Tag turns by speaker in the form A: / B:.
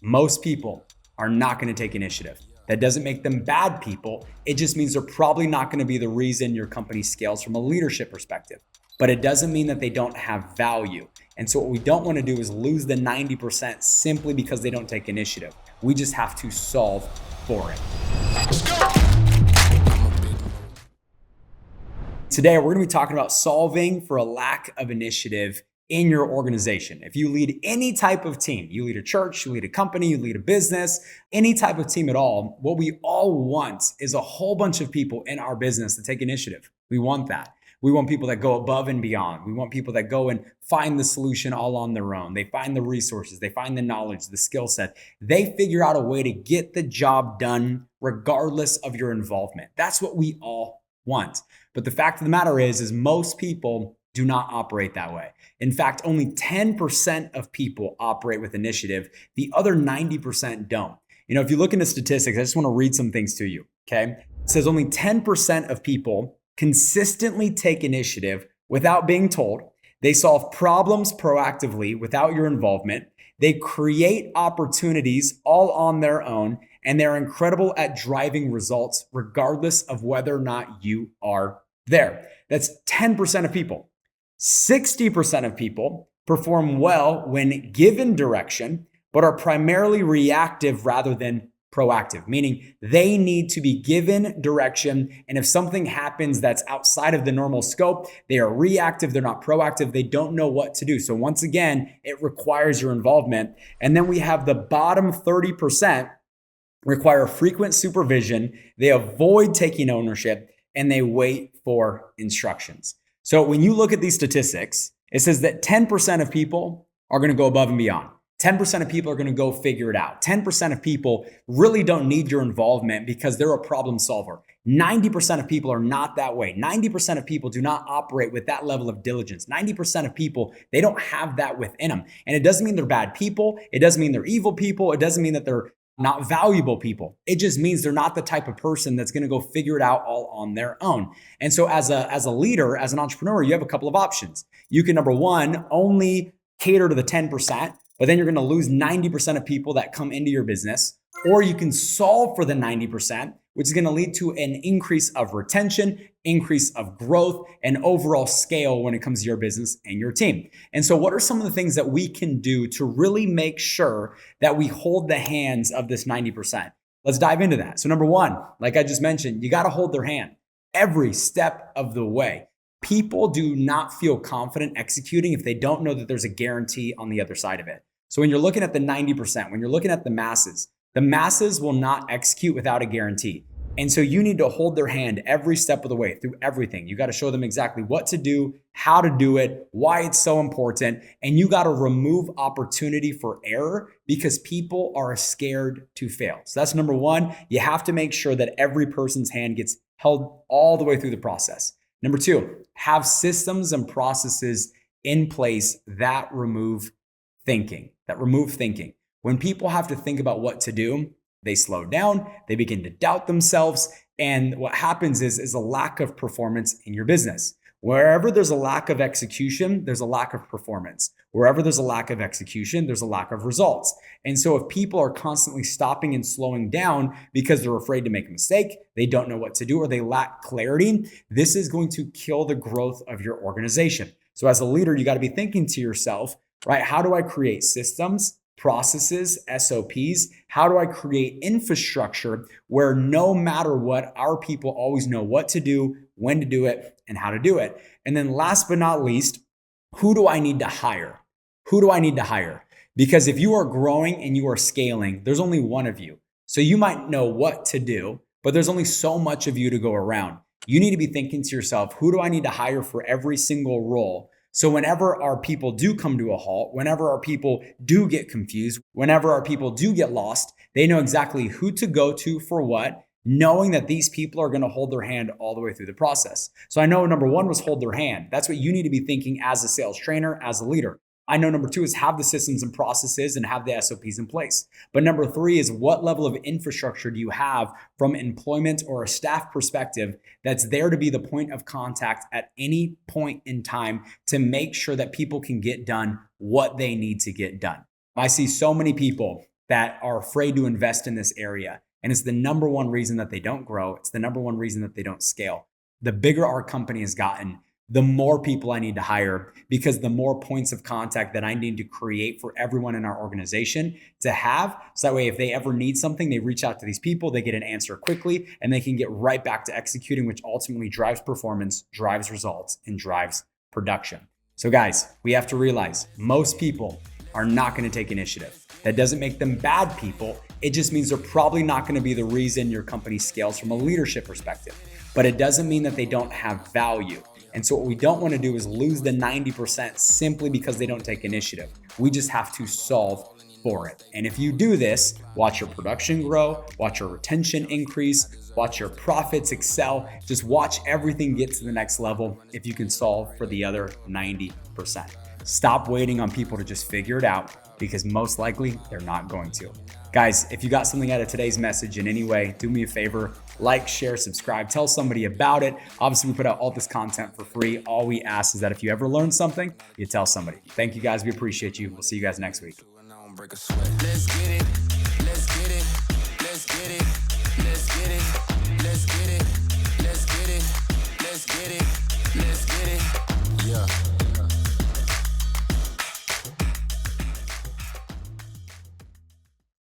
A: Most people are not going to take initiative. That doesn't make them bad people. It just means they're probably not going to be the reason your company scales from a leadership perspective. But it doesn't mean that they don't have value. And so what we don't want to do is lose the 90% simply because they don't take initiative. We just have to solve for it. Today, we're going to be talking about solving for a lack of initiative in your organization. If you lead any type of team, you lead a church, you lead a company, you lead a business, any type of team at all, what we all want is a whole bunch of people in our business to take initiative. We want that. We want people that go above and beyond. We want people that go and find the solution all on their own. They find the resources, they find the knowledge, the skill set. They figure out a way to get the job done regardless of your involvement. That's what we all want. But the fact of the matter is most people do not operate that way. In fact, only 10% of people operate with initiative. The other 90% don't. If you look into statistics, I just want to read some things to you, okay? It says only 10% of people consistently take initiative without being told. They solve problems proactively without your involvement. They create opportunities all on their own, and they're incredible at driving results regardless of whether or not you are there. That's 10% of people. 60% of people perform well when given direction, but are primarily reactive rather than proactive, meaning they need to be given direction. And if something happens that's outside of the normal scope, they are reactive, they're not proactive, they don't know what to do. So once again, it requires your involvement. And then we have the bottom 30% require frequent supervision, they avoid taking ownership, and they wait for instructions. So when you look at these statistics, it says that 10% of people are going to go above and beyond. 10% of people are going to go figure it out. 10% of people really don't need your involvement because they're a problem solver. 90% of people are not that way. 90% of people do not operate with that level of diligence. 90% of people, they don't have that within them. And it doesn't mean they're bad people. It doesn't mean they're evil people. It doesn't mean that they're not valuable people. It just means they're not the type of person that's going to go figure it out all on their own. And so as a leader, as an entrepreneur, you have a couple of options. You can, number one, only cater to the 10%, but then you're going to lose 90% of people that come into your business. Or you can solve for the 90%, which is going to lead to an increase of retention, increase of growth, and overall scale when it comes to your business and your team. And so what are some of the things that we can do to really make sure that we hold the hands of this 90%? Let's dive into that. So number one, like I just mentioned, you got to hold their hand every step of the way. People do not feel confident executing if they don't know that there's a guarantee on the other side of it. So when you're looking at the 90%, when you're looking at the masses will not execute without a guarantee. And so you need to hold their hand every step of the way through everything. You got to show them exactly what to do, how to do it, why it's so important. And you got to remove opportunity for error because people are scared to fail. So that's number one. You have to make sure that every person's hand gets held all the way through the process. Number two, have systems and processes in place that remove thinking. When people have to think about what to do, they slow down, they begin to doubt themselves, and what happens is a lack of performance in your business. Wherever there's a lack of execution, there's a lack of performance. Wherever there's a lack of execution, there's a lack of results. And so if people are constantly stopping and slowing down because they're afraid to make a mistake, they don't know what to do, or they lack clarity, this is going to kill the growth of your organization. So as a leader, you got to be thinking to yourself, right? How do I create systems, processes, SOPs? How do I create infrastructure where no matter what, our people always know what to do, when to do it, and how to do it? And then last but not least, who do I need to hire? Because if you are growing and you are scaling, there's only one of you. So you might know what to do, but there's only so much of you to go around. You need to be thinking to yourself, who do I need to hire for every single role? So whenever our people do come to a halt, whenever our people do get confused, whenever our people do get lost, they know exactly who to go to for what, knowing that these people are going to hold their hand all the way through the process. So I know number one was hold their hand. That's what you need to be thinking as a sales trainer, as a leader. I know number two is have the systems and processes and have the SOPs in place. But number three is what level of infrastructure do you have from employment or a staff perspective that's there to be the point of contact at any point in time to make sure that people can get done what they need to get done. I see so many people that are afraid to invest in this area. And it's the number one reason that they don't grow. It's the number one reason that they don't scale. The bigger our company has gotten, the more people I need to hire, because the more points of contact that I need to create for everyone in our organization to have. So that way, if they ever need something, they reach out to these people, they get an answer quickly, and they can get right back to executing, which ultimately drives performance, drives results, and drives production. So guys, we have to realize most people are not going to take initiative. That doesn't make them bad people. It just means they're probably not going to be the reason your company scales from a leadership perspective. But it doesn't mean that they don't have value. And so what we don't want to do is lose the 90% simply because they don't take initiative. We just have to solve for it. And if you do this, watch your production grow, watch your retention increase, watch your profits excel, just watch everything get to the next level if you can solve for the other 90%. Stop waiting on people to just figure it out, because most likely they're not going to. Guys, if you got something out of today's message in any way, do me a favor, like, share, subscribe, tell somebody about it. Obviously, we put out all this content for free. All we ask is that if you ever learn something, you tell somebody. Thank you guys. We appreciate you. We'll see you guys next week. Let's get it.